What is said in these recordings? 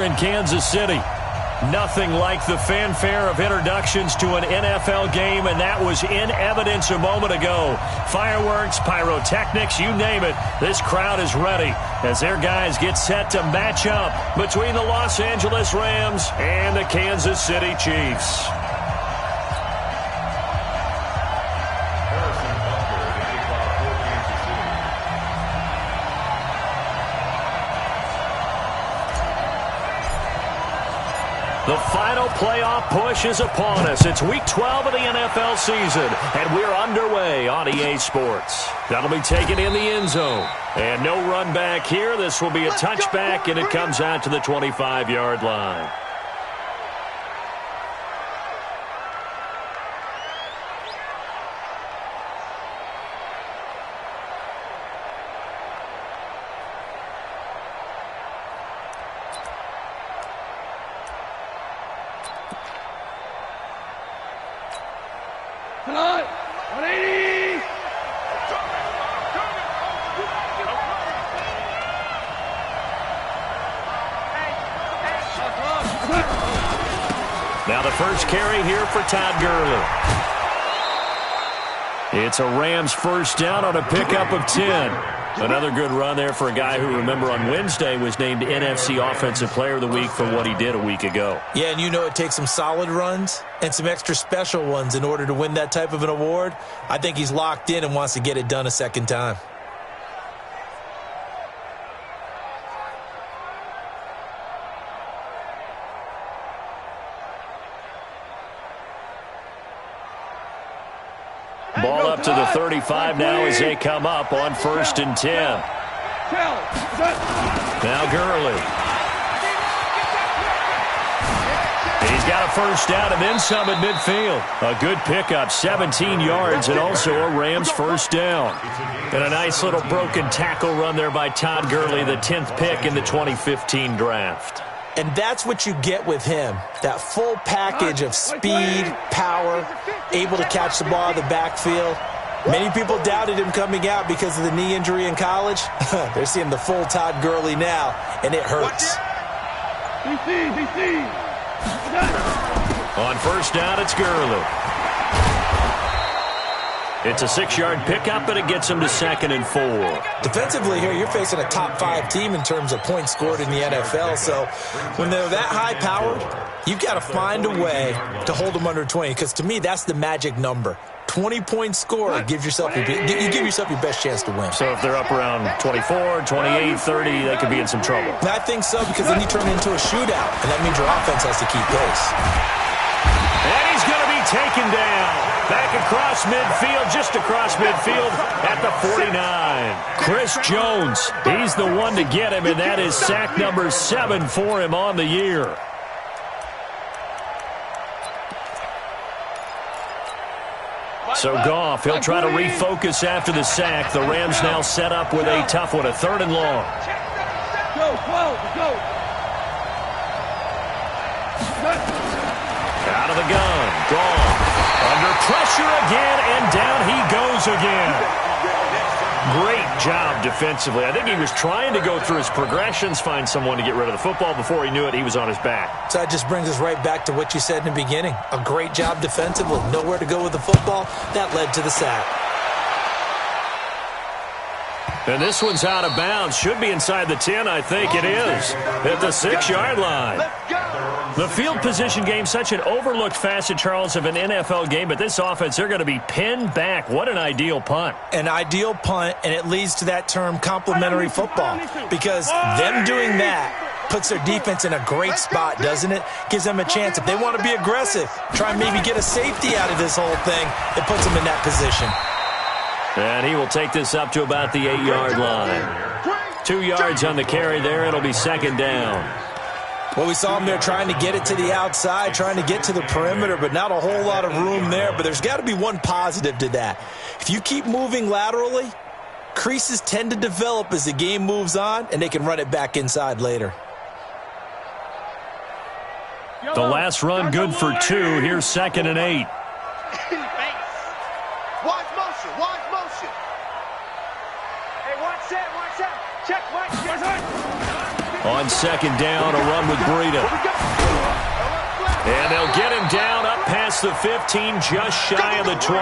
In Kansas City. Nothing like the fanfare of introductions to an NFL game, and that was in evidence a moment ago. Fireworks, pyrotechnics, you name it. This crowd is ready as their guys get set to match up between the Los Angeles Rams and the Kansas City Chiefs. The final playoff push is upon us. It's Week 12 of the NFL season, and we're underway on EA Sports. That'll be taken in the end zone. And no run back here. This will be a touchback, and it comes out to the 25-yard line. Now the first carry here for Todd Gurley. It's a Rams first down on a pickup of 10. Another good run there for a guy who, remember, on Wednesday was named NFC Offensive Player of the Week for what he did a week ago. Yeah, and you know it takes some solid runs and some extra special ones in order to win that type of an award. I think he's locked in and wants to get it done a second time. Ball up to the 35 now as they come up on 1st and 10. Now Gurley. He's got a first down and then some at midfield. A good pickup, 17 yards, and also a Rams first down. And a nice little broken tackle run there by Todd Gurley, the 10th pick in the 2015 draft. And that's what you get with him, that full package of speed, power, able to catch the ball out of the backfield. Many people doubted him coming out because of the knee injury in college. They're seeing the full Todd Gurley now, and it hurts. On first down, it's Gurley. It's a 6-yard pickup, and it gets him to 2nd and 4. Defensively here, you're facing a top-5 team in terms of points scored in the NFL. So when they're that high-powered, you've got to find a way to hold them under 20. Because to me, that's the magic number. 20-point score gives yourself you give yourself your best chance to win. So if they're up around 24, 28, 30, they could be in some trouble. I think so, because then you turn it into a shootout, and that means your offense has to keep pace. And he's going to be taken down. Back across midfield, just across midfield at the 49. Chris Jones, he's the one to get him, and that is sack number 7 for him on the year. So Goff, he'll try to refocus after the sack. The Rams now set up with a tough one, a 3rd and long. Out of the gun, gone. Under pressure again, and down he goes again. Great job defensively. I think he was trying to go through his progressions, find someone to get rid of the football. Before he knew it, he was on his back. So that just brings us right back to what you said in the beginning. A great job defensively. Nowhere to go with the football. That led to the sack. And this one's out of bounds. Should be inside the 10, I think it is. At the 6-yard line. The field position game, such an overlooked facet, Charles, of an NFL game. But this offense, they're going to be pinned back. What an ideal punt. An ideal punt, and it leads to that term complementary football. Because them doing that puts their defense in a great spot, doesn't it? Gives them a chance. If they want to be aggressive, try and maybe get a safety out of this whole thing, it puts them in that position. And he will take this up to about the 8-yard line. 2 yards on the carry there. It'll be 2nd down. Well, we saw him there trying to get it to the outside, trying to get to the perimeter, but not a whole lot of room there. But there's got to be one positive to that. If you keep moving laterally, creases tend to develop as the game moves on, and they can run it back inside later. The last run good for 2. Here's 2nd and 8. Watch motion, watch motion. Hey, watch that, check, watch. On second down, a run with Breida. And they'll get him down up past the 15, just shy of the 20.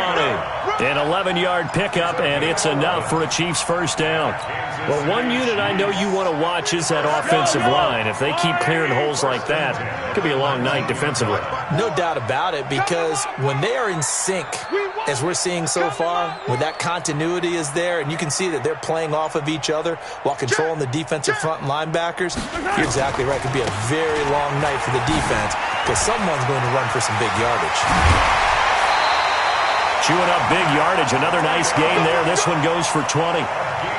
An 11-yard pickup, and it's enough for a Chiefs first down. Well, one unit I know you want to watch is that offensive line. If they keep clearing holes like that, it could be a long night defensively. No doubt about it, because when they are in sync, as we're seeing so far, when that continuity is there, and you can see that they're playing off of each other while controlling the defensive front and linebackers, you're exactly right. It could be a very long night for the defense, because someone's going to run for some big yardage. Chewing up big yardage. Another nice gain there. This one goes for 20.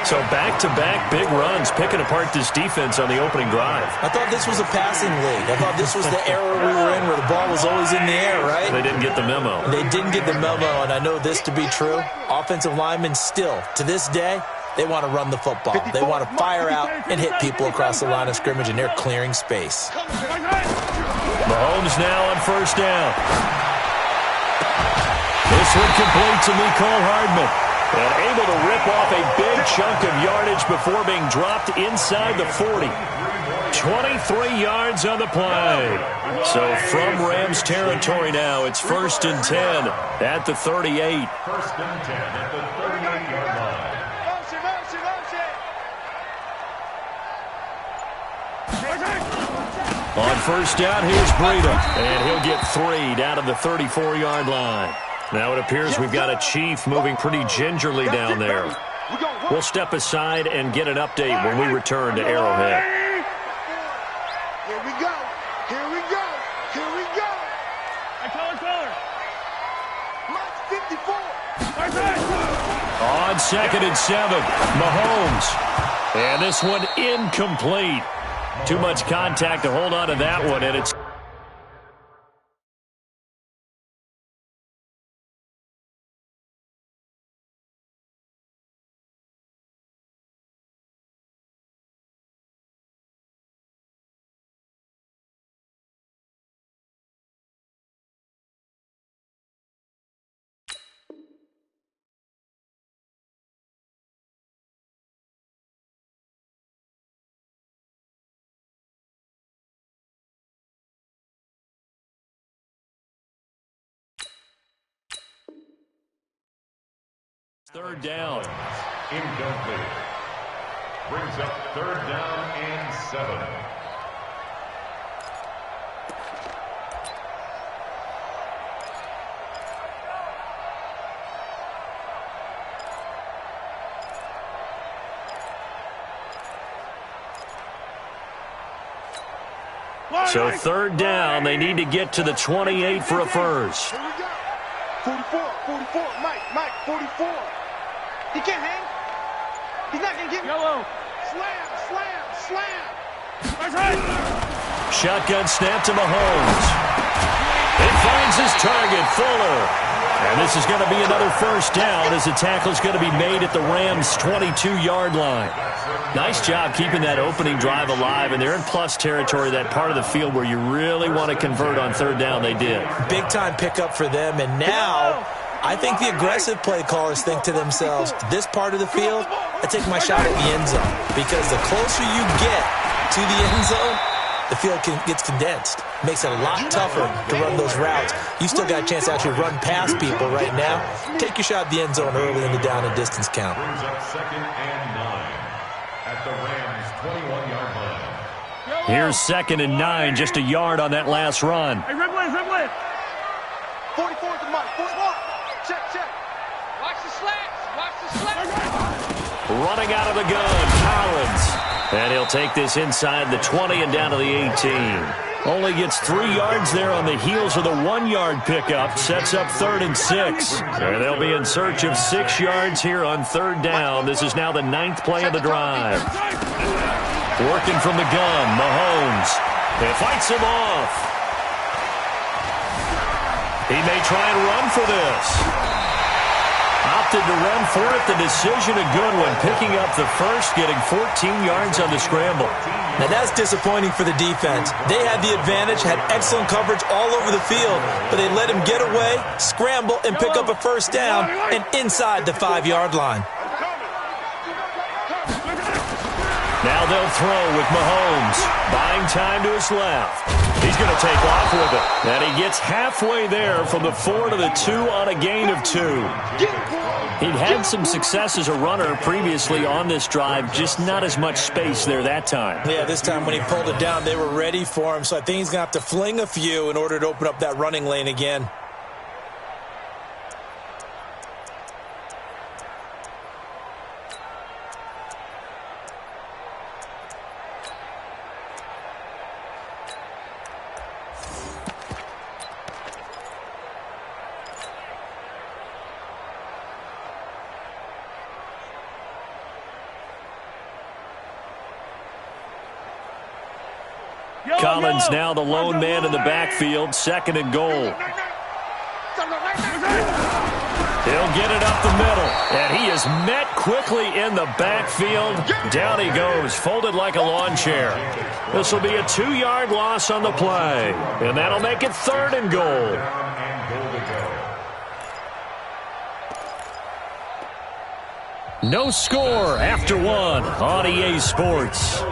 So back-to-back big runs, picking apart this defense on the opening drive. I thought this was a passing league. I thought this was the era we were in where the ball was always in the air, right? They didn't get the memo. They didn't get the memo, and I know this to be true. Offensive linemen still, to this day, they want to run the football. They want to fire out and hit people across the line of scrimmage, and they're clearing space. Mahomes now on first down. This one complete to Mecole Hardman. And able to rip off a big chunk of yardage before being dropped inside the 40. 23 yards on the play. So from Rams territory now, it's 1st and 10 at the 38. 1st and 10 at the 38-yard line. On first down, here's Breida. And he'll get 3 down to the 34-yard line. Now it appears we've got a Chief moving pretty gingerly down there. We'll step aside and get an update when we return to Arrowhead. Here we go. Here we go. Here we go. Color. Mark 54. On 2nd and 7, Mahomes. And this one incomplete. Too much contact to hold on to that one, and it's... Third down. Incomplete. Brings up 3rd down and 7. So 3rd down, they need to get to the 28 for a first. Here we go. 44, Mike, 44. He can't hang. He's not going to get yellow. Slam. Shotgun snap to Mahomes. It finds his target, Fuller. And this is going to be another first down as the tackle is going to be made at the Rams' 22-yard line. Nice job keeping that opening drive alive, and they're in plus territory, that part of the field where you really want to convert on 3rd down. They did. Big-time pickup for them, and now I think the aggressive play callers think to themselves, this part of the field, I take my shot at the end zone, because the closer you get to the end zone, the field gets condensed. Makes it a lot tougher to run those routes. You still got a chance to actually run past people right now. Take your shot at the end zone early in the down and distance count. Brings up 2nd and 9 at the Rams' 21-yard line. Here's 2nd and 9, just a yard on that last run. Hey, red blade. 44 to Mike. 44. Check. Watch the slats. Running out of the gun, Collins. And he'll take this inside the 20 and down to the 18. Only gets 3 yards there on the heels of the 1-yard pickup. Sets up 3rd and 6. And they'll be in search of 6 yards here on 3rd down. This is now the 9th play of the drive. Working from the gun, Mahomes. It fights him off. He may try and run for this. Opted to run for it. The decision a good one. Picking up the first, getting 14 yards on the scramble. Now that's disappointing for the defense. They had the advantage, had excellent coverage all over the field, but they let him get away, scramble, and pick up a first down and inside the 5-yard line. Now they'll throw with Mahomes. Buying time to his left. He's going to take off with it. And he gets halfway there from the 4 to the 2 on a gain of 2. He'd had some success as a runner previously on this drive, just not as much space there that time. Yeah, this time when he pulled it down, they were ready for him. So I think he's going to have to fling a few in order to open up that running lane again. Collins now the lone man in the backfield, 2nd and goal. He'll get it up the middle, and he is met quickly in the backfield. Down he goes, folded like a lawn chair. This will be a 2-yard loss on the play, and that'll make it 3rd and goal. No score after 1 on EA Sports.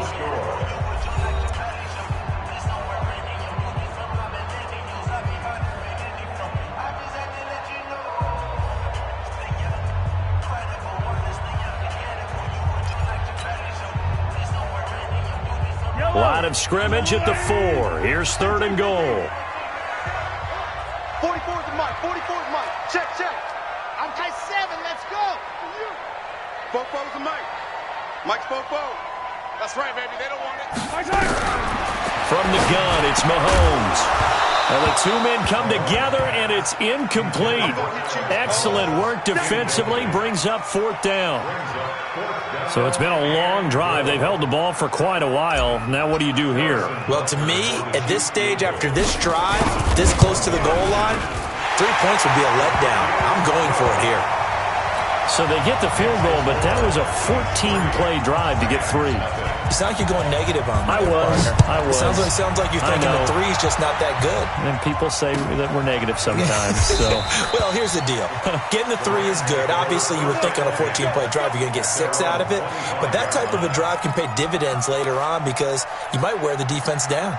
Line of scrimmage at the 4. Here's 3rd and goal. 44 to Mike. 44 to Mike. Check, check. I'm high 7. Let's go. Fofo's to Mike. Mike's Fofo. That's right, baby. They don't want it. From the gun, it's Mahomes. And the 2 men come together, and it's incomplete. Excellent work defensively. Brings up 4th down. So it's been a long drive. They've held the ball for quite a while. Now what do you do here? Well, to me, at this stage, after this drive, this close to the goal line, 3 points would be a letdown. I'm going for it here. So they get the field goal, but that was a 14-play drive to get 3. You sound like you're going negative on I me. was. It sounds like you're thinking the 3 is just not that good. And people say that we're negative sometimes. So. Well, here's the deal. Getting the 3 is good. Obviously, you would think on a 14-play drive you're going to get 6 out of it. But that type of a drive can pay dividends later on because you might wear the defense down.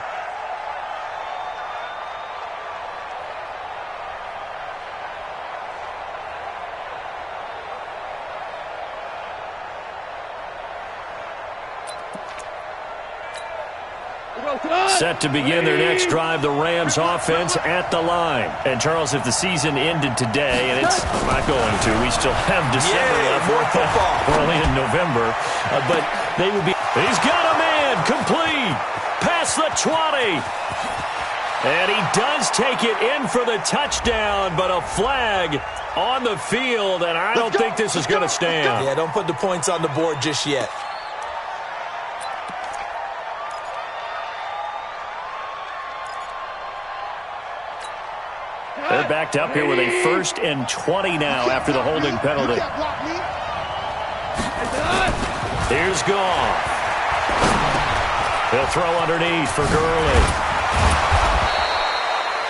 Set to begin their next drive, the Rams offense at the line. And, Charles, if the season ended today, and it's not going to, we still have December left. We're only in November. But they would be... He's got a man complete. Past the 20. And he does take it in for the touchdown, but a flag on the field, and I don't think this is going to stand. Yeah, don't put the points on the board just yet. They're backed up here with a 1st and 20 now after the holding penalty. Here's Goff. He'll throw underneath for Gurley.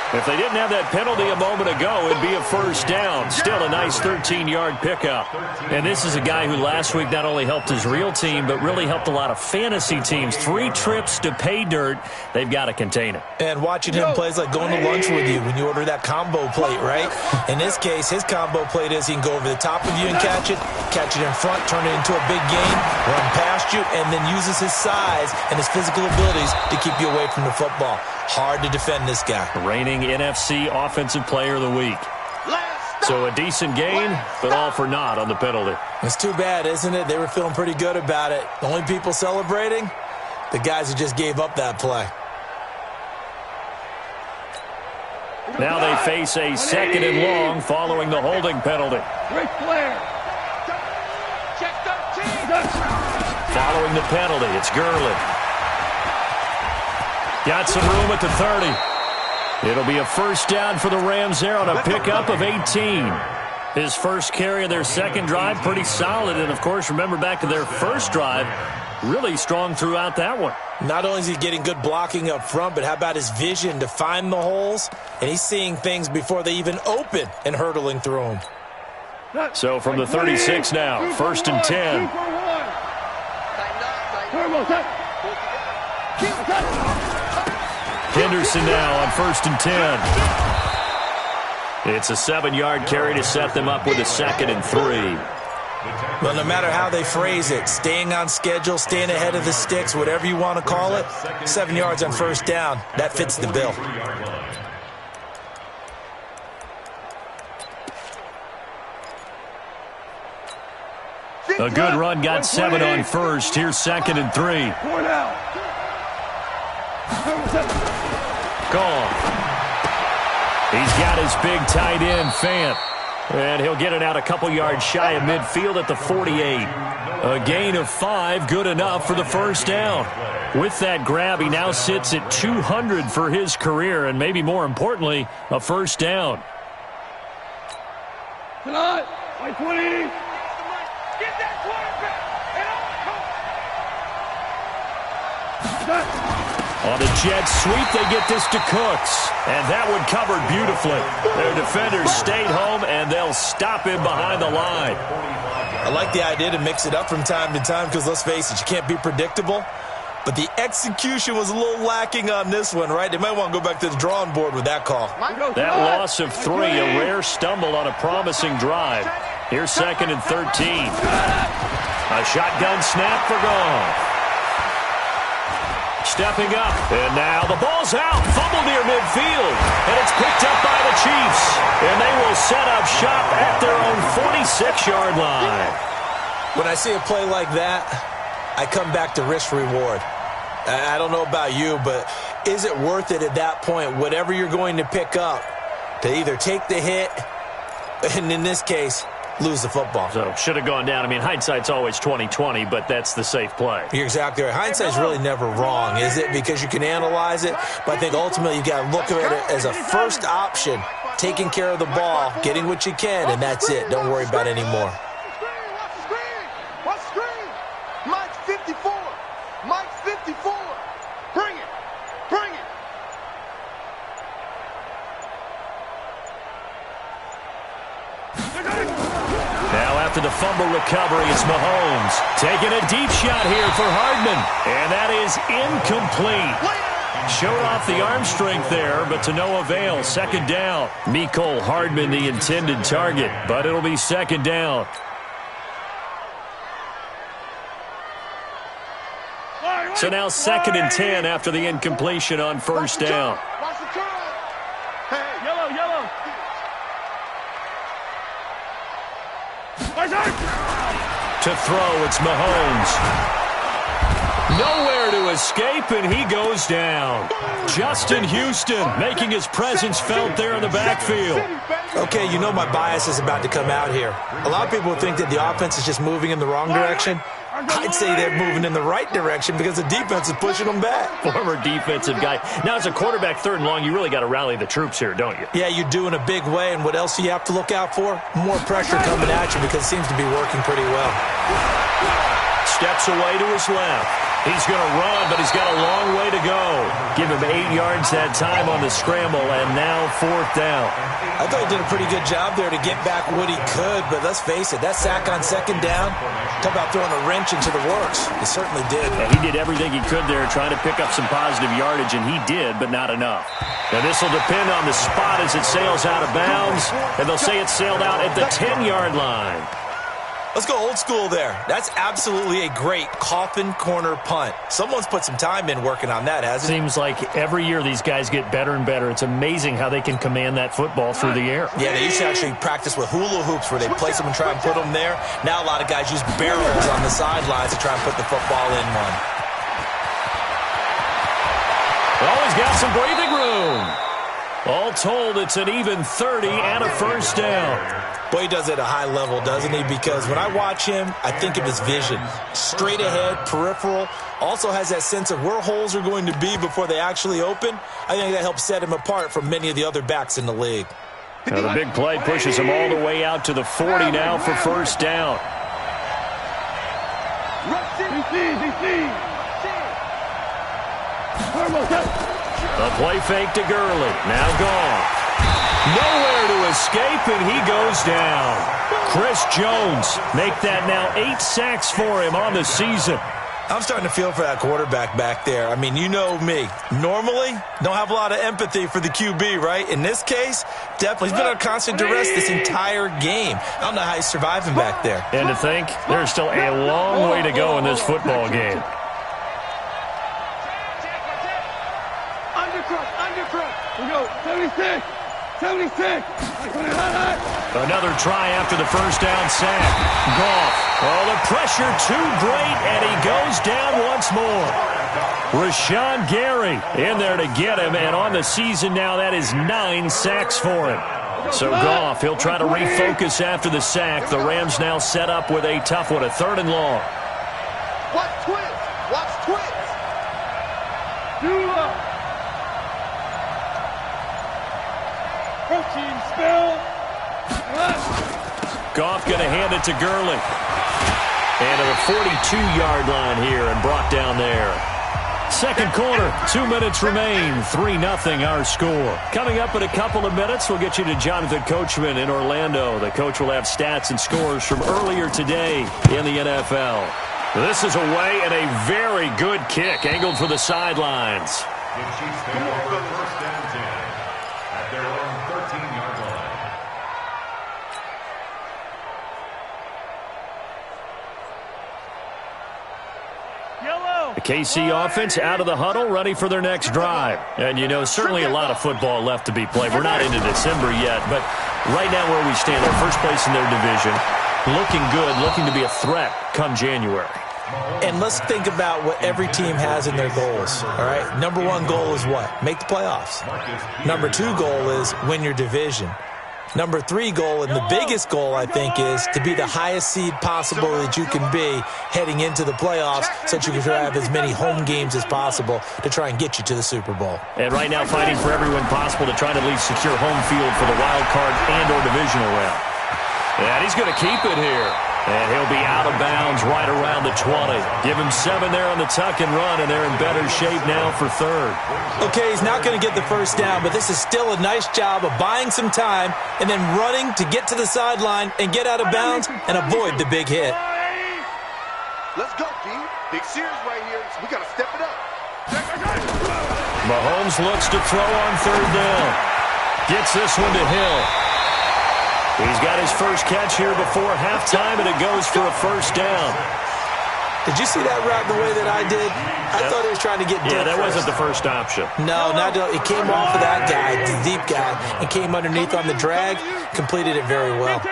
If they didn't have that penalty a moment ago, it'd be a 1st down. Still a nice 13-yard pickup. And this is a guy who last week not only helped his real team, but really helped a lot of fantasy teams. 3 trips to pay dirt. They've got to contain it. And watching him play is like going to lunch with you when you order that combo plate, right? In this case, his combo plate is he can go over the top of you and catch it in front, turn it into a big gain, run past you, and then uses his size and his physical abilities to keep you away from the football. Hard to defend this guy. Reigning NFC Offensive Player of the Week. So a decent gain, but all for naught on the penalty. It's too bad, isn't it? They were feeling pretty good about it. The only people celebrating, the guys who just gave up that play. Now they face a 2nd and long following the holding penalty. Following the penalty, it's Gurley. Got some room at the 30. It'll be a 1st down for the Rams there on a pickup of 18. His first carry of their 2nd drive, pretty solid. And, of course, remember back to their 1st drive, really strong throughout that one. Not only is he getting good blocking up front, but how about his vision to find the holes? And he's seeing things before they even open and hurtling through them. So from the 36 now, 1st and 10. Henderson now on 1st and 10. It's a 7-yard carry to set them up with a 2nd and 3. Well, no matter how they phrase it, staying on schedule, staying ahead of the sticks, whatever you want to call it, 7 yards on 1st down, that fits the bill. A good run got 7 on 1st. Here's 2nd and 3. Gone. He's got his big tight end, Fant. And he'll get it out a couple yards shy of midfield at the 48. A gain of 5, good enough for the 1st down. With that grab, he now sits at 200 for his career, and maybe more importantly, a 1st down. Tonight, 20. Get that quarterback. On the jet sweep, they get this to Cooks. And that one covered beautifully. Their defenders stayed home, and they'll stop him behind the line. I like the idea to mix it up from time to time because, let's face it, you can't be predictable. But the execution was a little lacking on this one, right? They might want to go back to the drawing board with that call. That loss of 3, a rare stumble on a promising drive. Here's 2nd and 13. A shotgun snap for Goff. Stepping up, and now the ball's out. Fumble near midfield, and it's picked up by the Chiefs. And they will set up shop at their own 46-yard line. When I see a play like that, I come back to risk-reward. I don't know about you, but is it worth it at that point, whatever you're going to pick up, to either take the hit, and in this case, lose the football? So, should have gone down. I mean, hindsight's always 20/20, but that's the safe play. You're exactly right. Hindsight's really never wrong, is it? Because you can analyze it, but I think ultimately you got to look at it as a first option, taking care of the ball, getting what you can, and that's it. Don't worry about it anymore. Watch the screen. Mike's 54. Mike's 54. Bring it. Bring it. Now after the fumble recovery, it's Mahomes taking a deep shot here for Hardman. And that is incomplete. Showed off the arm strength there, but to no avail. 2nd down. Mecole Hardman the intended target, but it'll be 2nd down. So now 2nd and 10 after the incompletion on 1st down. Watch the curl. Hey, yellow, yellow. To throw, it's Mahomes. Nowhere to escape, and he goes down. Justin Houston making his presence felt there in the backfield. Okay, you know my bias is about to come out here. A lot of people think that the offense is just moving in the wrong direction. I'd say they're moving in the right direction because the defense is pushing them back. Former defensive guy. Now, as a quarterback 3rd and long, you really got to rally the troops here, don't you? Yeah, you do in a big way, and what else do you have to look out for? More pressure coming at you because it seems to be working pretty well. Steps away to his left. He's going to run, but he's got a long way to go. Give him 8 yards that time on the scramble, and now 4th down. I thought he did a pretty good job there to get back what he could, but let's face it, that sack on 2nd down, talk about throwing a wrench into the works. He certainly did. And he did everything he could there trying to pick up some positive yardage, and he did, but not enough. Now this will depend on the spot as it sails out of bounds, and they'll say it sailed out at the 10-yard line. Let's go old school there. That's absolutely a great coffin corner punt. Someone's put some time in working on that, hasn't it? Seems like every year these guys get better and better. It's amazing how they can command that football through the air. Yeah, they used to actually practice with hula hoops where they place them and try and put them there. Now a lot of guys use barrels on the sidelines to try and put the football in one. Always got some breathing room. All told, it's an even 30 and a 1st down. Boy, he does it at a high level, doesn't he? Because when I watch him, I think of his vision. Straight ahead, peripheral. Also has that sense of where holes are going to be before they actually open. I think that helps set him apart from many of the other backs in the league. Now the big play pushes him all the way out to the 40 now for 1st down. The play fake to Gurley. Now gone. Nowhere to escape, and he goes down. Chris Jones make that now 8 sacks for him on the season. I'm starting to feel for that quarterback back there. I mean, you know me. Normally, don't have a lot of empathy for the QB, right? In this case, definitely. He's been under constant duress this entire game. I don't know how he's surviving back there. And to think, there's still a long way to go in this football game. Undercrook. We go. 76. 76. Another try after the first down sack. Goff. Oh, the pressure too great, and he goes down once more. Rashawn Gary in there to get him, and on the season now, that is 9 sacks for him. So Goff, he'll try to refocus after the sack. The Rams now set up with a tough one, a 3rd and long. Watch twins. Watch twins. Protein spill. Goff going to hand it to Gurley. And to the 42-yard line here and brought down there. Second quarter, 2 minutes remain, 3-0 our score. Coming up in a couple of minutes, we'll get you to Jonathan Coachman in Orlando. The coach will have stats and scores from earlier today in the NFL. This is away and a very good kick, angled for the sidelines. The Chiefs pick up first down 10 at their own 13-yard line. The KC offense out of the huddle, ready for their next drive. And, you know, certainly a lot of football left to be played. We're not into December yet, but right now where we stand, they're first place in their division, looking good, looking to be a threat come January. And let's think about what every team has in their goals, all right? Number 1 goal is what? Make the playoffs. Number 2 goal is win your division. Number 3 goal, and the biggest goal, I think, is to be the highest seed possible that you can be heading into the playoffs so that you can have as many home games as possible to try and get you to the Super Bowl. And right now fighting for everyone possible to try to at least secure home field for the wild card and or divisional round. And he's going to keep it here. And he'll be out of bounds right around the 20. Give him 7 there on the tuck and run, and they're in better shape now for 3rd. Okay, he's not going to get the first down, but this is still a nice job of buying some time and then running to get to the sideline and get out of bounds and avoid the big hit. Let's go, D. Big series right here. We got to step it up. Mahomes looks to throw on 3rd down. Gets this one to Hill. He's got his first catch here before halftime, and it goes for a first down. Did you see that route the way that I did? I thought he was trying to get deep. Yeah, that first. wasn't the first option. No, it came off of that guy, the deep guy, and came underneath on the drag, completed it very well.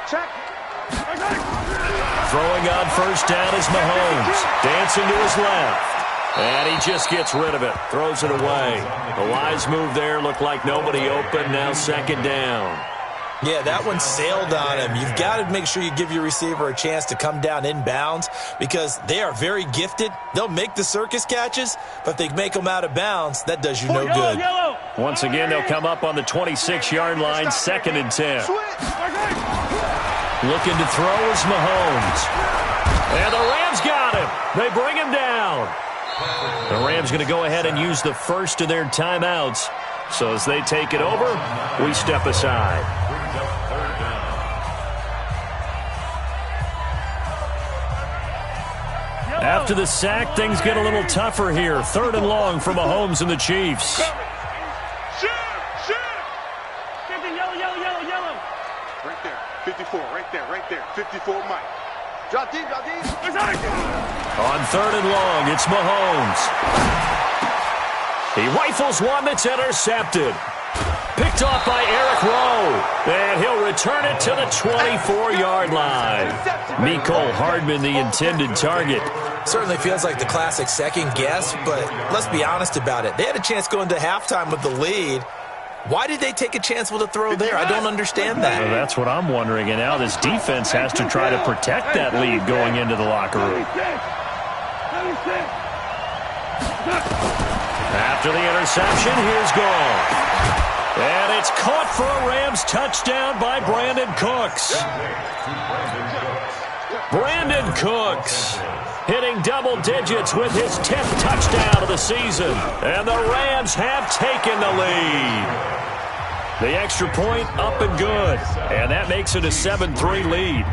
Check. Throwing on first down is Mahomes. Dancing to his left. And he just gets rid of it. Throws it away. The wise move there. Looked like nobody open. Now 2nd down. Yeah, that one sailed on him. You've got to make sure you give your receiver a chance to come down inbounds because they are very gifted. They'll make the circus catches, but if they make them out of bounds, that does you no good. Once again, they'll come up on the 26-yard line, 2nd and 10. Looking to throw is Mahomes. And the Rams got him. They bring him down. The Rams going to go ahead and use the first of their timeouts. So as they take it over, we step aside. After the sack, things get a little tougher here. 3rd and long for Mahomes and the Chiefs. Right there. 54, right there. 54, Mike. Drop deep. On 3rd and long, it's Mahomes. He rifles one that's intercepted. Picked off by Eric Rowe. And he'll return it to the 24-yard line. Mecole Hardman, the intended target. Certainly feels like the classic second guess, but let's be honest about it. They had a chance going to halftime with the lead. Why did they take a chance with a throw there? I don't understand that. Well, that's what I'm wondering. And now this defense has to try to protect that lead going into the locker room. After the interception, here's Goff. And it's caught for a Rams touchdown by Brandon Cooks. Brandon Cooks hitting double digits with his 10th touchdown of the season. And the Rams have taken the lead. The extra point up and good. And that makes it a 7-3 lead.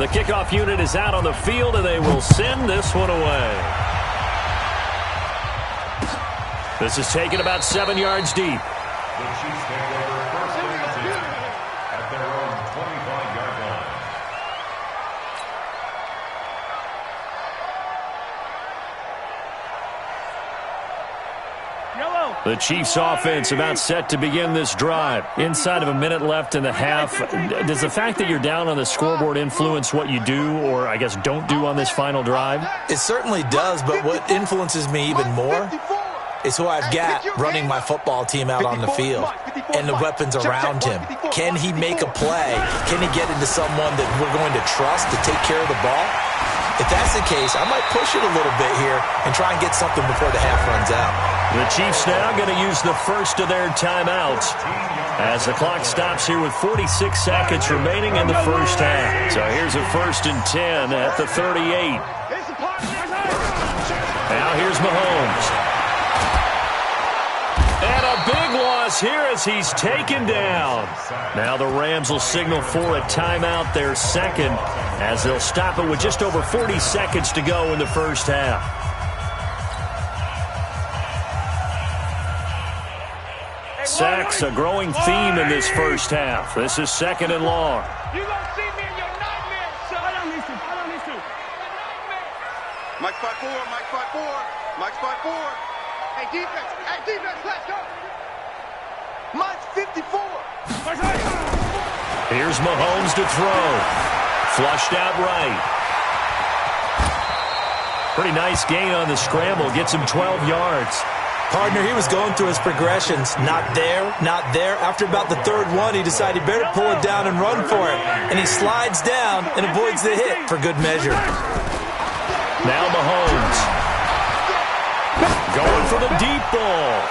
The kickoff unit is out on the field, and they will send this one away. This is taken about 7 yards deep. The Chiefs take over first and 10 at their own 25-yard line. The Chiefs offense about set to begin this drive. Inside of a minute left in the half. Does the fact that you're down on the scoreboard influence what you do or, I guess, don't do on this final drive? It certainly does, but what influences me even more is who I've got running my football team out on the field and the weapons around him. Can he make a play? Can he get into someone that we're going to trust to take care of the ball? If that's the case, I might push it a little bit here and try and get something before the half runs out. The Chiefs now going to use the first of their timeouts as the clock stops here with 46 seconds remaining in the first half. So here's a 1st and 10 at the 38. Now here's Mahomes. And a big loss here as he's taken down. Now the Rams will signal for a timeout, their second, as they'll stop it with just over 40 seconds to go in the first half. Sacks, a growing theme in this first half. This is 2nd and long. You don't see me in your nightmares, son. I don't need to. Mike 5-4, Mike 5-4, Mike 5-4. Hey, defense, let's go. Mike's 54. Here's Mahomes to throw. Flushed out right. Pretty nice gain on the scramble. Gets him 12 yards. Partner, he was going through his progressions. Not there, not there. After about the third one, he decided he better pull it down and run for it. And he slides down and avoids the hit for good measure. Now Mahomes. Going for the deep ball.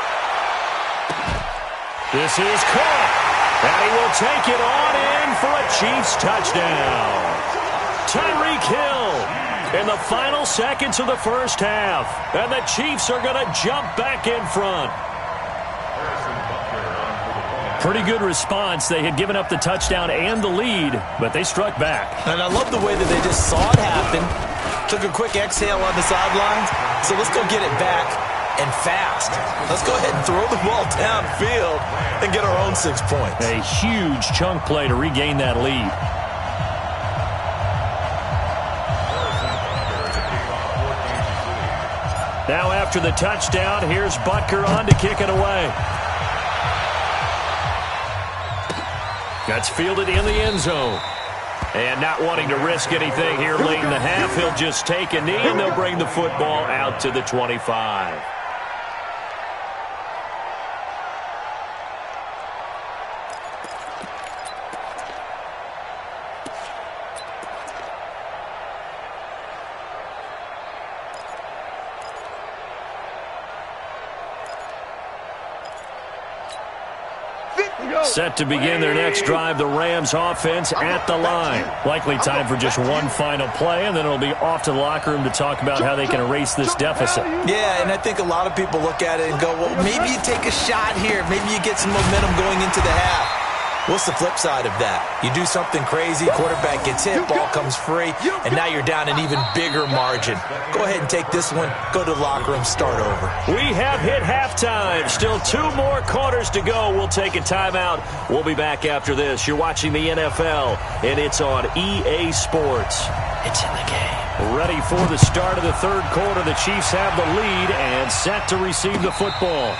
This is caught. And he will take it on in for a Chiefs touchdown. Tyreek Hill in the final seconds of the first half. And the Chiefs are going to jump back in front. Pretty good response. They had given up the touchdown and the lead, but they struck back. And I love the way that they just saw it happen. Took a quick exhale on the sidelines. So let's go get it back and fast. Let's go ahead and throw the ball downfield and get our own 6 points. A huge chunk play to regain that lead. Now after the touchdown, here's Butker on to kick it away. That's fielded in the end zone. And not wanting to risk anything here late in the half, he'll just take a knee and they'll bring the football out to the 25. Set to begin their next drive, the Rams offense at the line. Likely time for just one final play, and then it'll be off to the locker room to talk about how they can erase this deficit. Yeah, and I think a lot of people look at it and go, well, maybe you take a shot here. Maybe you get some momentum going into the half. What's the flip side of that? You do something crazy, quarterback gets hit, ball comes free, and now you're down an even bigger margin. Go ahead and take this one, go to the locker room, start over. We have hit halftime. Still 2 more quarters to go. We'll take a timeout. We'll be back after this. You're watching the NFL, and it's on EA Sports. It's in the game. Ready for the start of the third quarter. The Chiefs have the lead and set to receive the football.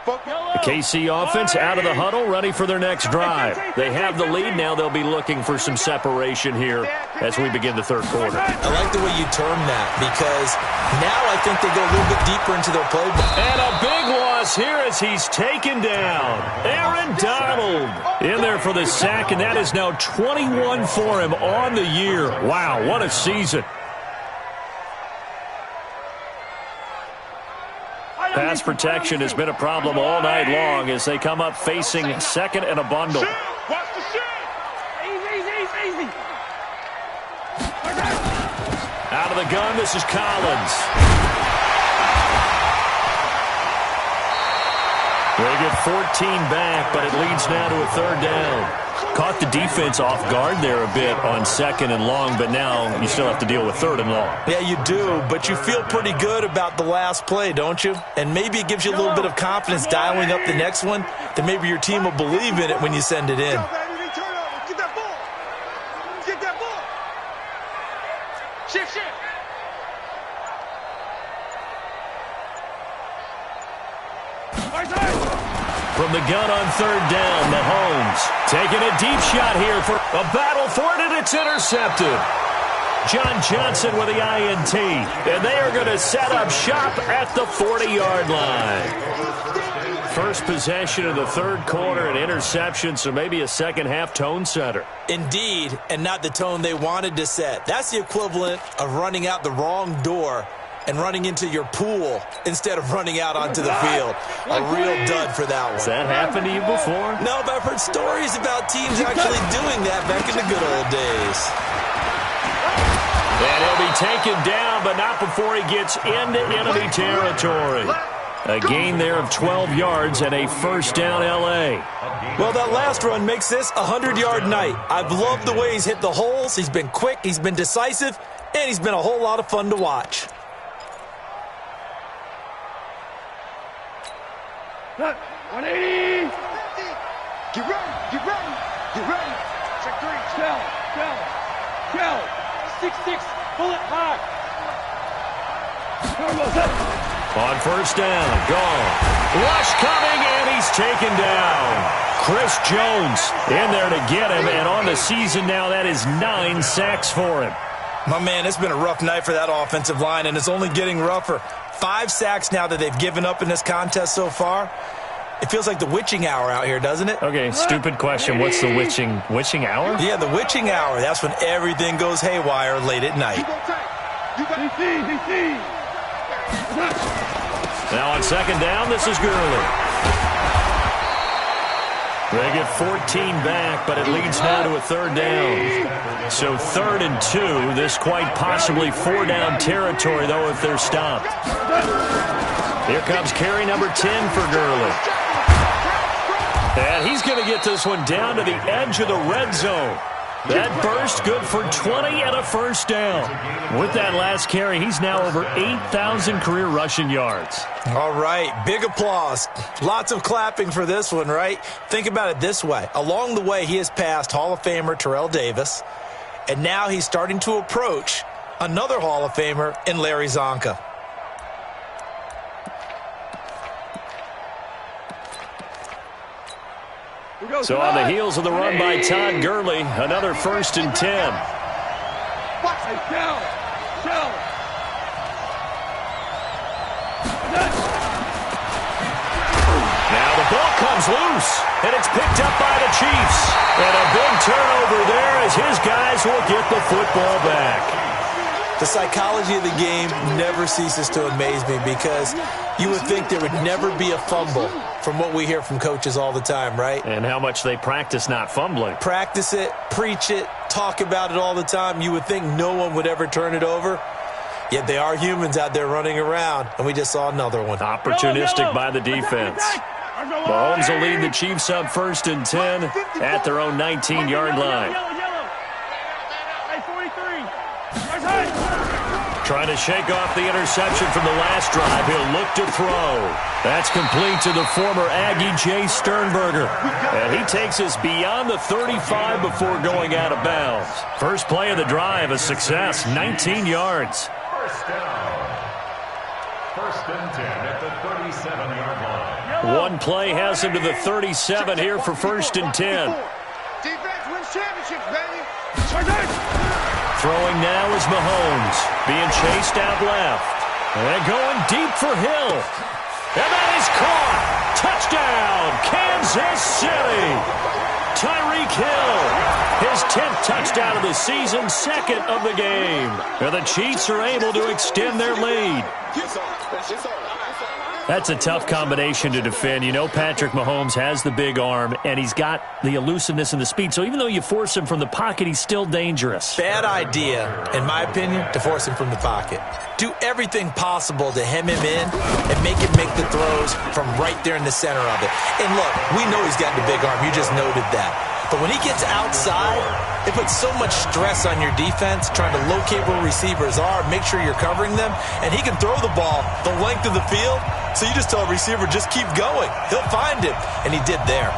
The KC offense out of the huddle, ready for their next drive. They have the lead. Now they'll be looking for some separation here as we begin the third quarter. I like the way you term that because now I think they go a little bit deeper into their playbook. And a big loss here as he's taken down. Aaron Donald in there for the sack, and that is now 21 for him on the year. Wow, what a season. Pass protection has been a problem all night long as they come up facing second and a bundle. Watch the shit. Easy. Out of the gun, this is Collins. They get 14 back, but it leads now to a third down. Caught the defense off guard there a bit on second and long, but now you still have to deal with third and long. Yeah, you do, but you feel pretty good about the last play, don't you? And maybe it gives you a little bit of confidence dialing up the next one, that maybe your team will believe in it when you send it in. Get that ball. Get that ball. Shift. From the gun on third down, Mahomes taking a deep shot here for a battle for it, and it's intercepted. John Johnson with the INT, and they are going to set up shop at the 40-yard line. First possession of the third quarter, an interception, so maybe a second-half tone setter. Indeed, and not the tone they wanted to set. That's the equivalent of running out the wrong door and running into your pool instead of running out onto the field. A real dud for that one. Has that happened to you before? No, but I've heard stories about teams actually doing that back in the good old days. And he'll be taken down, but not before he gets into enemy territory. A gain there of 12 yards and a first down L.A. Well, that last run makes this a 100-yard night. I've loved the way he's hit the holes. He's been quick, he's been decisive, and he's been a whole lot of fun to watch. 180. Get ready. Check three. Shell. 6-6. Pull it high. On first down, gone. Rush coming, and he's taken down. Chris Jones in there to get him, and on the season now, that is 9 sacks for him. My man, it's been a rough night for that offensive line, and it's only getting rougher. 5 sacks now that they've given up in this contest so far. It feels like the witching hour out here, doesn't it? Okay, stupid question. What's the witching hour? Yeah, the witching hour. That's when everything goes haywire late at night. DC. Now on second down, this is Gurley. They get 14 back, but it leads now to a third down. So 3rd and 2. This quite possibly 4-down territory, though, if they're stopped. Here comes carry number 10 for Gurley. And he's going to get this one down to the edge of the red zone. That burst good for 20 and a first down. With that last carry, he's now over 8,000 career rushing yards. All right, big applause. Lots of clapping for this one, right? Think about it this way. Along the way, he has passed Hall of Famer Terrell Davis, and now he's starting to approach another Hall of Famer in Larry Zonka. So on the heels of the run by Todd Gurley, another 1st and 10. Now the ball comes loose, and it's picked up by the Chiefs. And a big turnover there as his guys will get the football back. The psychology of the game never ceases to amaze me because you would think there would never be a fumble from what we hear from coaches all the time, right? And how much they practice not fumbling. Practice it, preach it, talk about it all the time. You would think no one would ever turn it over. Yet they are humans out there running around, and we just saw another one. Opportunistic by the defense. Mahomes will lead the Chiefs up 1st and 10 at their own 19-yard line. Trying to shake off the interception from the last drive. He'll look to throw. That's complete to the former Aggie Jay Sternberger. And he takes us beyond the 35 before going out of bounds. First play of the drive, a success, 19 yards. First down. 1st and 10 at the 37-yard line. One play has him to the 37 here for 1st and 10. Defense wins championships, baby. Throwing now is Mahomes, being chased out left. And going deep for Hill. And that is caught. Touchdown, Kansas City. Tyreek Hill, his 10th touchdown of the season, 2nd of the game. And the Chiefs are able to extend their lead. That's a tough combination to defend. You know Patrick Mahomes has the big arm, and he's got the elusiveness and the speed. So even though you force him from the pocket, he's still dangerous. Bad idea, in my opinion, to force him from the pocket. Do everything possible to hem him in and make him make the throws from right there in the center of it. And look, we know he's got the big arm. You just noted that. But when he gets outside, it puts so much stress on your defense trying to locate where receivers are, make sure you're covering them, and he can throw the ball the length of the field. So you just tell a receiver, just keep going. He'll find it, and he did there.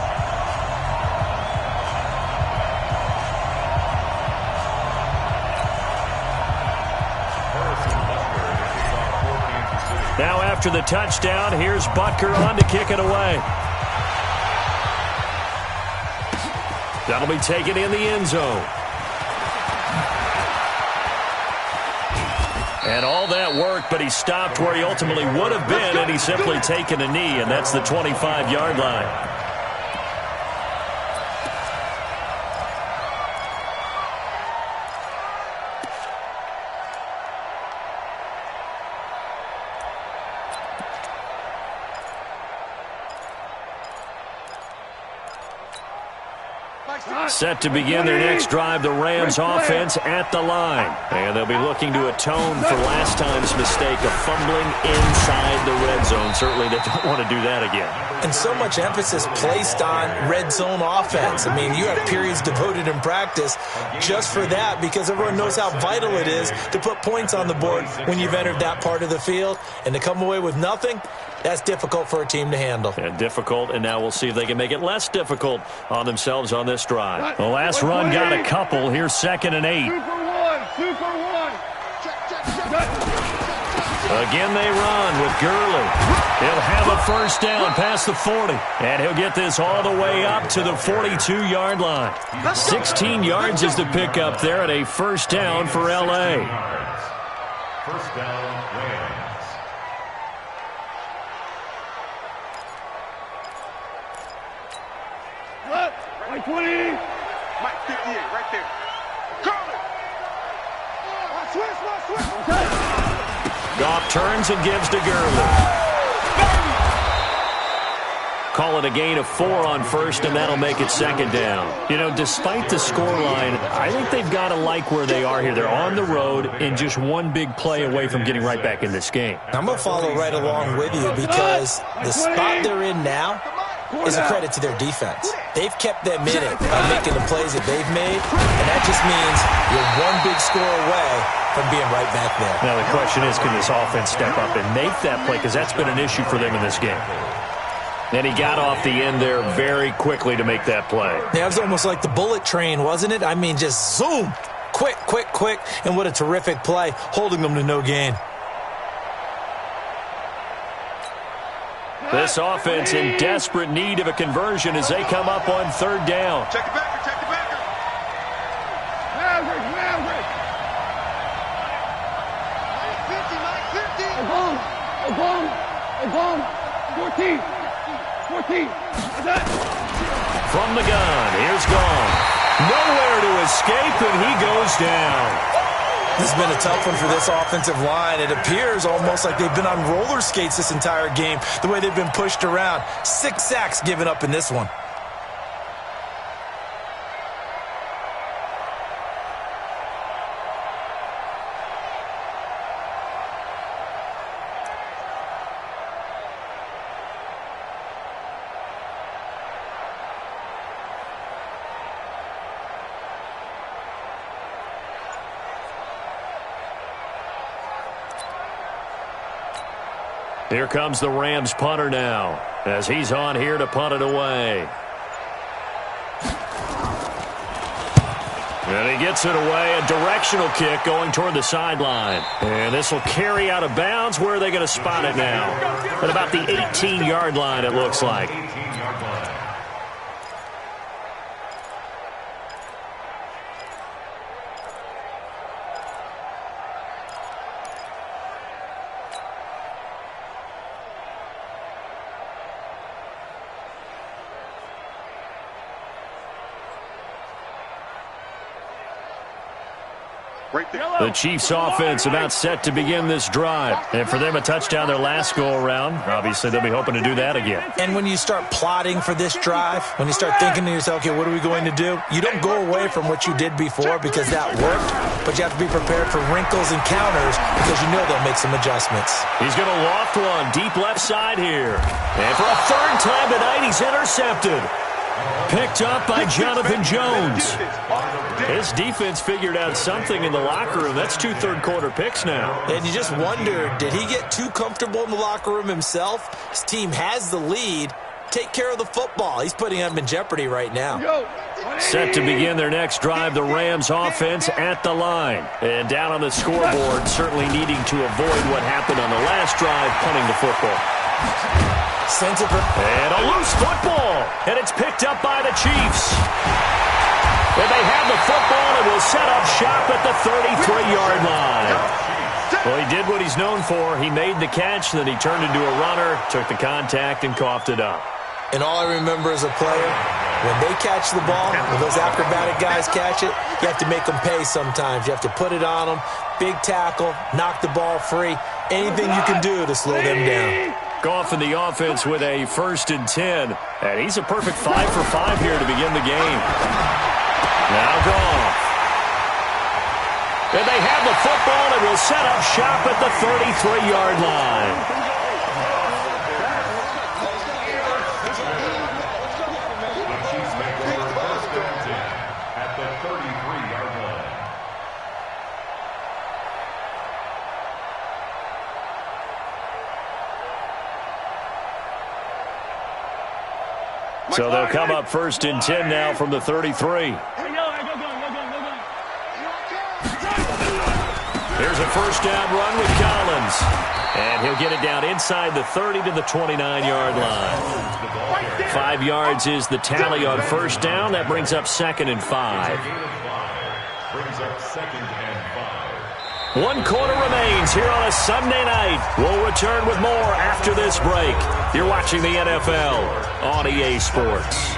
Now after the touchdown, here's Butker on to kick it away. That'll be taken in the end zone. And all that work, but he stopped where he ultimately would have been, and he's simply taken a knee, and that's the 25-yard line. Set to begin their next drive, the Rams offense at the line. And they'll be looking to atone for last time's mistake of fumbling inside the red zone. Certainly they don't want to do that again. And so much emphasis placed on red zone offense. I mean, you have periods devoted in practice just for that because everyone knows how vital it is to put points on the board when you've entered that part of the field. And to come away with nothing, that's difficult for a team to handle. And difficult, and now we'll see if they can make it less difficult on themselves on this drive. The last run got a couple. Here's 2nd and 8. 2 for 1. Again they run with Gurley. He'll have a first down past the 40. And he'll get this all the way up to the 42-yard line. 16 yards is the pickup there at a first down for L.A. First down, Rams. Mike 20. Mike 58, right there. Call it. Switch. Goff turns and gives to Gurley. Call it a gain of 4 on first, and that'll make it 2nd down. You know, despite the scoreline, I think they've got to like where they are here. They're on the road and just one big play away from getting right back in this game. I'm going to follow right along with you because the spot they're in now is a credit to their defense. They've kept them in it by making the plays that they've made, and that just means you're one big score away from being right back there. Now the question is, can this offense step up and make that play? Because that's been an issue for them in this game. And he got off the end there very quickly to make that play. Yeah, it was almost like the bullet train, wasn't it? I mean, just zoom, quick, and what a terrific play, holding them to no gain. This offense in desperate need of a conversion as they come up on 3rd down. Check it back. Maverick. Mike 50. A bomb. 14. From the gun, here's Gone. Nowhere to escape, and he goes down. This has been a tough one for this offensive line. It appears almost like they've been on roller skates this entire game, the way they've been pushed around. 6 sacks given up in this one. Here comes the Rams punter now as he's on here to punt it away. And he gets it away, a directional kick going toward the sideline. And this will carry out of bounds. Where are they going to spot it now? At about the 18-yard line, it looks like. The Chiefs offense about set to begin this drive. And for them, a touchdown their last go-around. Obviously, they'll be hoping to do that again. And when you start plotting for this drive, when you start thinking to yourself, okay, what are we going to do? You don't go away from what you did before because that worked, but you have to be prepared for wrinkles and counters because you know they'll make some adjustments. He's going to loft one deep left side here. And for a third time tonight, he's intercepted. Picked up by Jonathan Jones. His defense figured out something in the locker room. That's 2 third-quarter picks now. And you just wonder, did he get too comfortable in the locker room himself? His team has the lead. Take care of the football. He's putting them in jeopardy right now. Set to begin their next drive, the Rams offense at the line. And down on the scoreboard, certainly needing to avoid what happened on the last drive, punting the football. And a loose football. And it's picked up by the Chiefs. And they have the football and will set up shop at the 33-yard line. Well, he did what he's known for. He made the catch, then he turned into a runner, took the contact, and coughed it up. And all I remember as a player, when they catch the ball, when those acrobatic guys catch it, you have to make them pay sometimes. You have to put it on them, big tackle, knock the ball free, anything you can do to slow them down. Goff in the offense with a 1st and 10. And he's a perfect 5 for 5 here to begin the game. Now Goff. And they have the football and will set up shop at the 33-yard line. At the 33-yard line. So they'll come up 1st and 10 now from the 33. Here's a first down run with Collins. And he'll get it down inside the 30 to the 29-yard line. 5 yards is the tally on first down. That brings up 2nd and 5. Brings up 2nd and 5. 1 quarter remains here on a Sunday night. We'll return with more after this break. You're watching the NFL on EA Sports.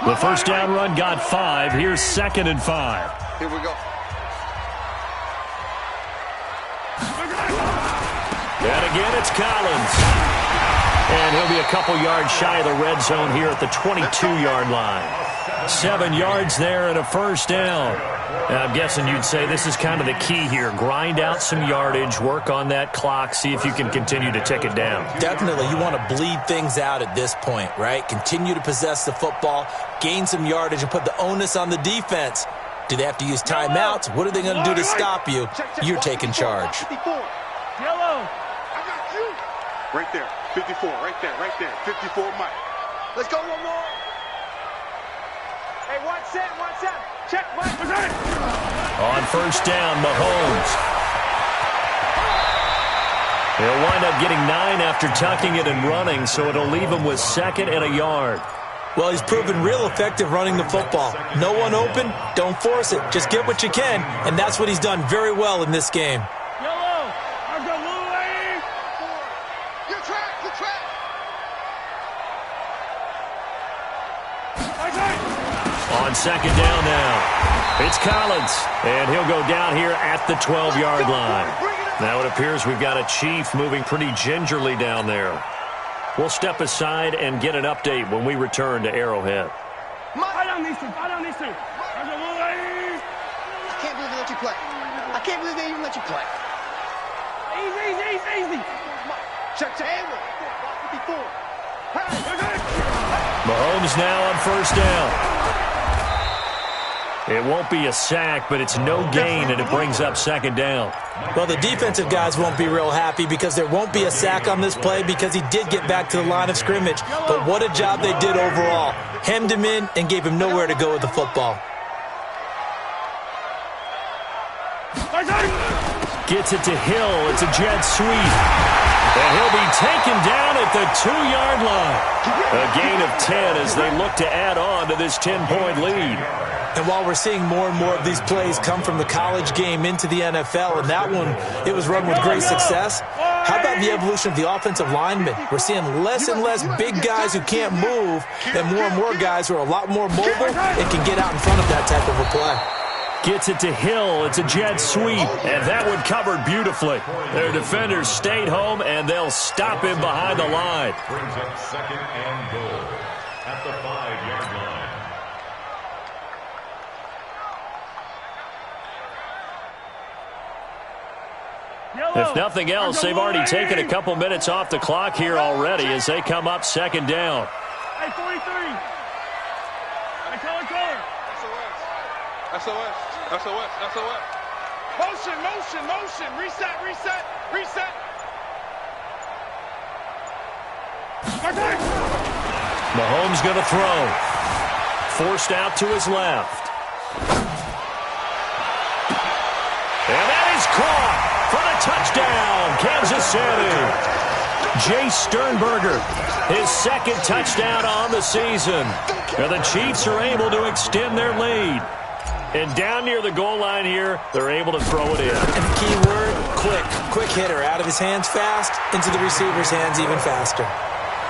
The first down run got 5. Here's 2nd and 5. Here we go. And again, it's Collins. And he'll be a couple yards shy of the red zone here at the 22-yard line. 7 yards there and a first down. And I'm guessing you'd say this is kind of the key here. Grind out some yardage, work on that clock, see if you can continue to tick it down. Definitely. You want to bleed things out at this point, right? Continue to possess the football, gain some yardage, and put the onus on the defense. Do they have to use timeouts? What are they going to do to stop you? You're taking charge. 54. Yellow. I got you. Right there. 54. Right there. Right there. 54, Mike. Let's go one more. Hey, one set. Check, Mike. On first down, Mahomes. He'll wind up getting 9 after tucking it and running, so it'll leave him with 2nd and a yard. Well, he's proven real effective running the football. No one open, don't force it. Just get what you can, and that's what he's done very well in this game. Yellow. I've got Louis. You track. On second down now, it's Collins, and he'll go down here at the 12-yard line. Now it appears we've got a Chief moving pretty gingerly down there. We'll step aside and get an update when we return to Arrowhead. Fight on these two. I've got Louis. I can't believe they let you play. I can't believe they even let you play. Easy. Check. 54. Mahomes now on first down. It won't be a sack, but it's no gain, and it brings up 2nd down. Well, the defensive guys won't be real happy because there won't be a sack on this play because he did get back to the line of scrimmage. But what a job they did overall. Hemmed him in and gave him nowhere to go with the football. Gets it to Hill. It's a jet sweep. And he'll be taken down at at the 2-yard line. A gain of 10 as they look to add on to this 10-point lead. And while we're seeing more and more of these plays come from the college game into the NFL, and that one, it was run with great success, how about the evolution of the offensive linemen? We're seeing less and less big guys who can't move and more guys who are a lot more mobile and can get out in front of that type of a play. Gets it to Hill. It's a jet sweep, and that one covered beautifully. Their defenders stayed home, and they'll stop him behind the line. Brings up second and goal at the 5-yard line. If nothing else, they've already taken a couple minutes off the clock here already as they come up second down. Hey, 43. Hey, color. SOS. Motion. Reset. Mahomes going to throw. Forced out to his left. And that is caught for the touchdown, Kansas City. Jay Sternberger, his second touchdown on the season. And the Chiefs are able to extend their lead. And down near the goal line here, they're able to throw it in. And the key word, quick. Quick hitter. Out of his hands fast, into the receiver's hands even faster.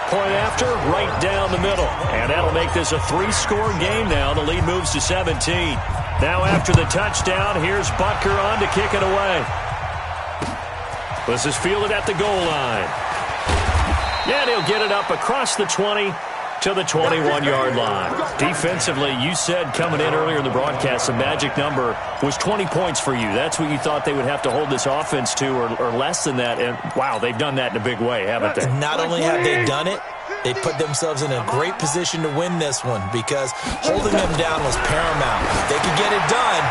Point after, right down the middle. And that'll make this a 3-score game now. The lead moves to 17. Now after the touchdown, here's Butker on to kick it away. This is fielded at the goal line. And he'll get it up across the 20 to the 21-yard line. Defensively, you said coming in earlier in the broadcast, the magic number was 20 points for you. That's what you thought they would have to hold this offense to, or less than that. And, wow, they've done that in a big way, haven't they? Not only have they done it, they put themselves in a great position to win this one because holding them down was paramount. They could get it done,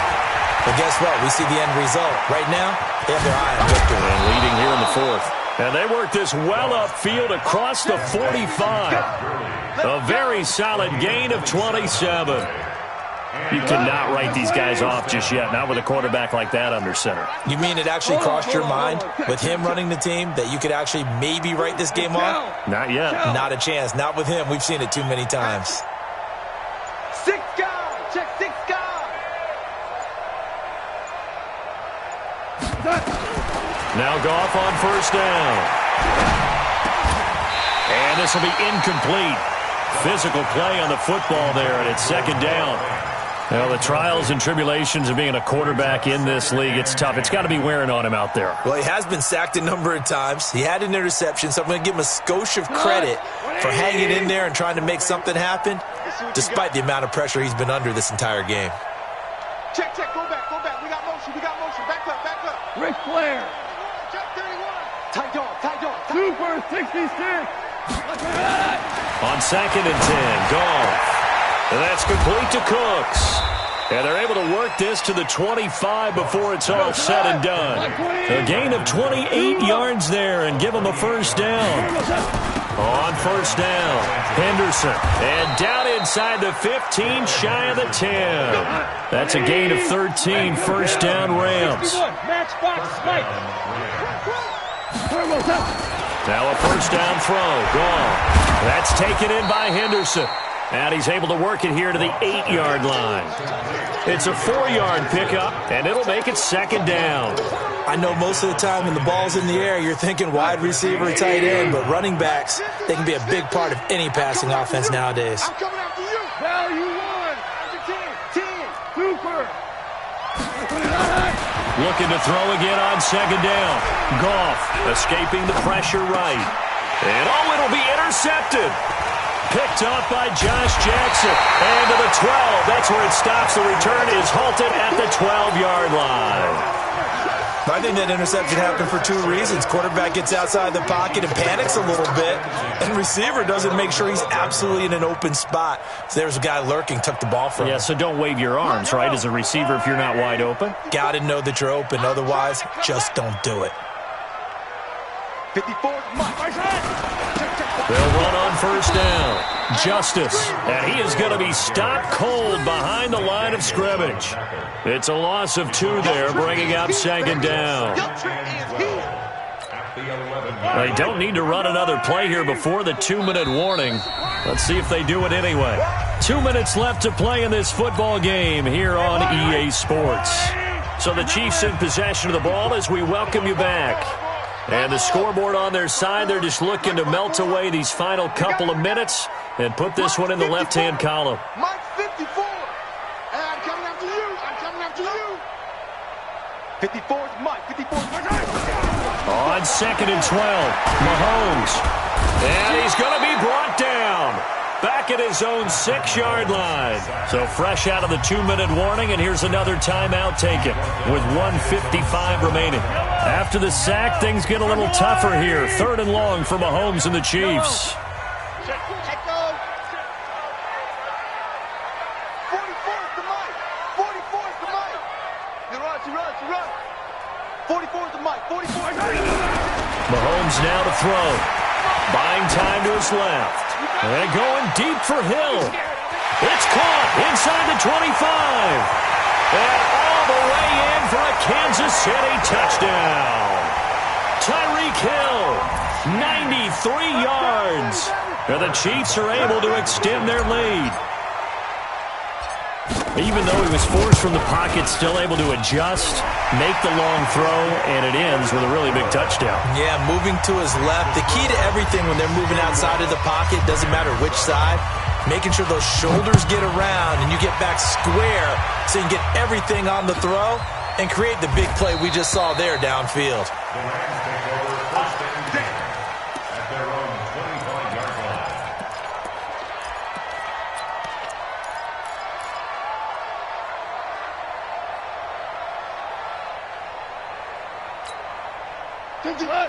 but guess what? We see the end result. Right now, they have their eye on victory. And leading here in the fourth. And they work this well upfield across the 45. A very solid gain of 27. You cannot write these guys off just yet, not with a quarterback like that under center. You mean it actually crossed your mind with him running the team that you could actually maybe write this game off? Not yet. Not a chance. Not with him. We've seen it too many times. 6 guys. Check 6 guys. Now Goff on first down. And this will be incomplete. Physical play on the football there, and it's second down. Well, the trials and tribulations of being a quarterback in this league, it's tough. It's got to be wearing on him out there. Well, he has been sacked a number of times. He had an interception, so I'm going to give him a skosh of credit for hanging in there and trying to make something happen, despite the amount of pressure he's been under this entire game. Check. Go back. We got motion. Back up. Ric Flair. Check 31. Tight dog. Super 66. On second and 10, Goff. And that's complete to Cooks. And they're able to work this to the 25 before it's all said and done. A gain of 28 yards there and give them a first down. On first down, Henderson. And down inside the 15, shy of the 10. That's a gain of 13, first down Rams. Now a first down throw. Goff. That's taken in by Henderson. And he's able to work it here to the 8-yard line. It's a 4-yard pickup, and it'll make it second down. I know most of the time when the ball's in the air, you're thinking wide receiver, tight end, but running backs, they can be a big part of any passing offense nowadays. I'm coming after you. Value 1. 10. Super. Looking to throw again on second down. Goff escaping the pressure right. And, it'll be intercepted. Picked up by Josh Jackson. And to the 12. That's where it stops. The return is halted at the 12-yard line. I think that interception happened for 2 reasons. Quarterback gets outside the pocket and panics a little bit. And receiver doesn't make sure he's absolutely in an open spot. So there's a guy lurking, took the ball from him. Yeah, so don't wave your arms, right, as a receiver if you're not wide open. Got to know that you're open. Otherwise, just don't do it. 54. They'll run on first down. Justice. And he is going to be stopped cold behind the line of scrimmage. It's a loss of 2 there, bringing up second down. They don't need to run another play here before the 2-minute warning. Let's see if they do it anyway. 2 minutes left to play in this football game here on EA Sports. So the Chiefs in possession of the ball as we welcome you back. And the scoreboard on their side, they're just looking to melt away these final couple of minutes and put this one in the left-hand column. Mike 54. And I'm coming after you. I'm coming after you. 54 is Mike. 54 is Mike. On 2nd and 12, Mahomes. And he's going to be brought down. Back at his own 6-yard line. So fresh out of the 2-minute warning, and here's another timeout taken with 1:55 remaining. After the sack, things get a little tougher here. 3rd and long for Mahomes and the Chiefs. Check go. 44 is the Mike. 44 is the Mike. You run. 44 is the Mike. 44 is the Mike. Mahomes now to throw. Buying time to his left. And going deep for Hill. It's caught inside the 25. And all the way in for a Kansas City touchdown. Tyreek Hill, 93 yards. And the Chiefs are able to extend their lead. Even though he was forced from the pocket, still able to adjust, make the long throw, and it ends with a really big touchdown. Yeah, moving to his left. The key to everything when they're moving outside of the pocket, doesn't matter which side, making sure those shoulders get around and you get back square so you can get everything on the throw and create the big play we just saw there downfield. The Rams take over 1st and 10 at their own 25-yard line.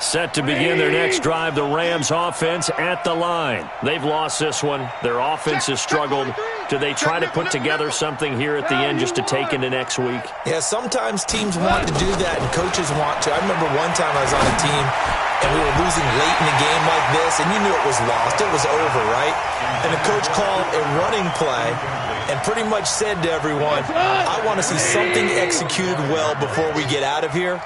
Set to begin their next drive, the Rams offense at the line. They've lost this one. Their offense has struggled. Do they try to put together something here at the end just to take into next week? Yeah, sometimes teams want to do that and coaches want to. I remember one time I was on a team and we were losing late in a game like this, and you knew it was lost. It was over, right? And the coach called a running play and pretty much said to everyone, I want to see something executed well before we get out of here.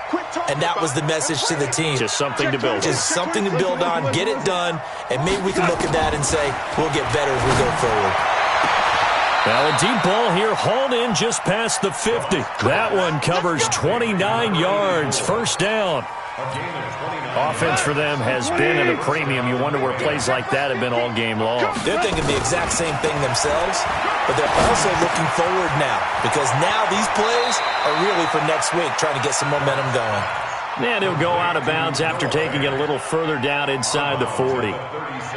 And that was the message to the team. Just something to build on. Just something to build on, get it done, and maybe we can look at that and say, we'll get better as we go forward. Now a deep ball here, hauled in just past the 50. That one covers 29 yards, 1st down. Offense for them has been at a premium. You wonder where plays like that have been all game long. They're thinking the exact same thing themselves, but they're also looking forward now because now these plays are really for next week, trying to get some momentum going. And he'll go out of bounds after taking it a little further down inside the 40.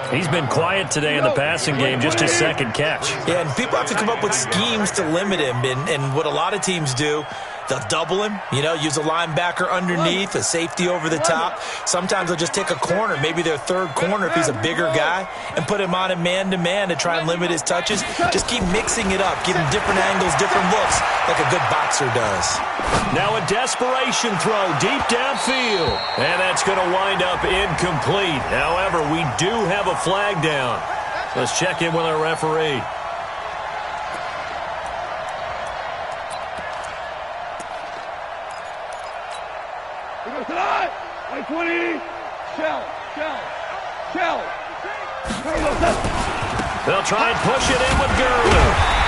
He's been quiet today in the passing game, just his 2nd catch. Yeah, and people have to come up with schemes to limit him, and what a lot of teams do, they'll double him, use a linebacker underneath, a safety over the top. Sometimes they'll just take a corner, maybe their 3rd corner if he's a bigger guy, and put him on a man-to-man to try and limit his touches. Just keep mixing it up, give him different angles, different looks, like a good boxer does. Now a desperation throw deep downfield, and that's going to wind up incomplete. However, we do have a flag down. Let's check in with our referee. Like 20, shell. They'll try and push it in with Gurley.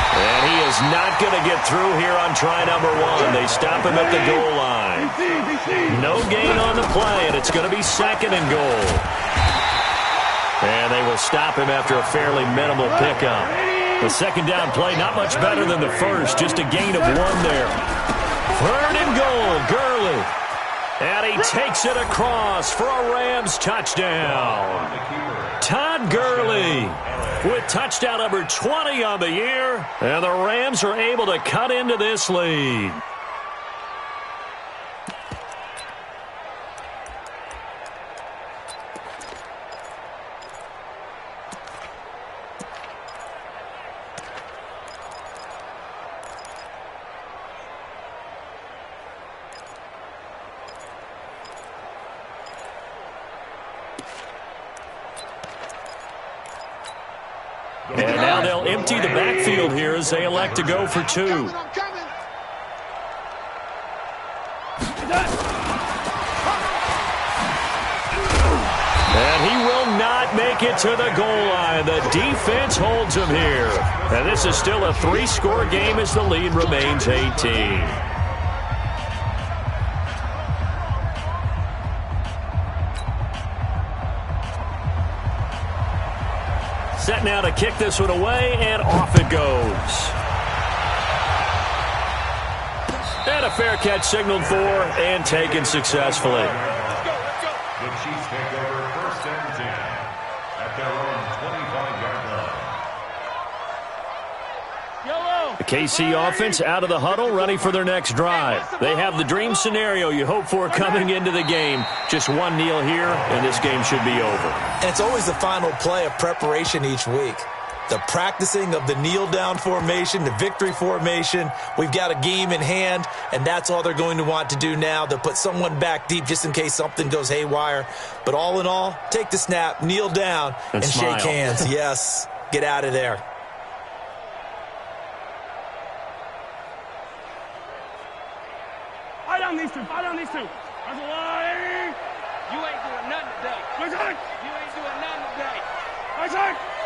And he is not going to get through here on try number 1. They stop him at the goal line. No gain on the play, and it's going to be 2nd and goal. And they will stop him after a fairly minimal pickup. The 2nd down play, not much better than the first, just a gain of 1 there. 3rd and goal, Gurley. And he takes it across for a Rams touchdown. Todd Gurley with touchdown number 20 on the year. And the Rams are able to cut into this lead. And now they'll empty the backfield here as they elect to go for 2. make it to the goal line. The defense holds them here. And this is still a 3-score game as the lead remains 18. Set now to kick this one away, and off it goes. And a fair catch signaled for and taken successfully. Let's go. The Chiefs take over 1st and 10 at their own 25-yard line. The KC offense out of the huddle, ready for their next drive. They have the dream scenario you hope for coming into the game. Just one kneel here, and this game should be over. And it's always the final play of preparation each week. The practicing of the kneel-down formation, the victory formation. We've got a game in hand, and that's all they're going to want to do now. They'll put someone back deep just in case something goes haywire. But all in all, take the snap, kneel down, and shake hands. Yes, get out of there. Fight on these two. That's a lie. You ain't doing nothing today. Attack! You ain't doing nothing today. Attack!